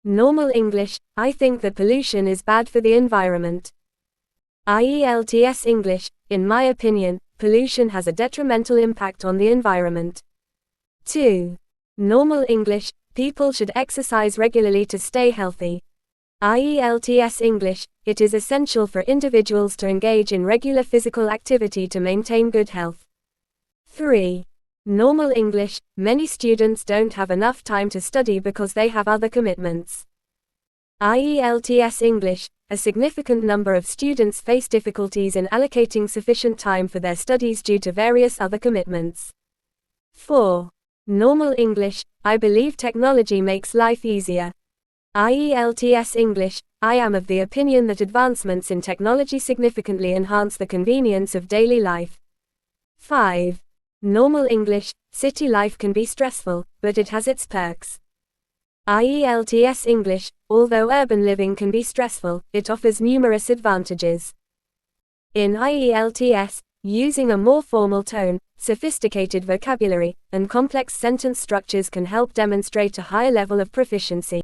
Normal English, I think that pollution is bad for the environment. Ielts English, in my opinion, pollution has a detrimental impact on the environment. 2. Normal English, people should exercise regularly to stay healthy. Ielts English, it is essential for individuals to engage in regular physical activity to maintain good health. 3. Normal English, many students don't have enough time to study because they have other commitments. Ielts English, a significant number of students face difficulties in allocating sufficient time for their studies due to various other commitments. 4. Normal English, I believe technology makes life easier. Ielts English, I am of the opinion that advancements in technology significantly enhance the convenience of daily life. 5. Normal English, city life can be stressful, but it has its perks. Ielts English, although urban living can be stressful, it offers numerous advantages. In Ielts, using a more formal tone, sophisticated vocabulary, and complex sentence structures can help demonstrate a higher level of proficiency.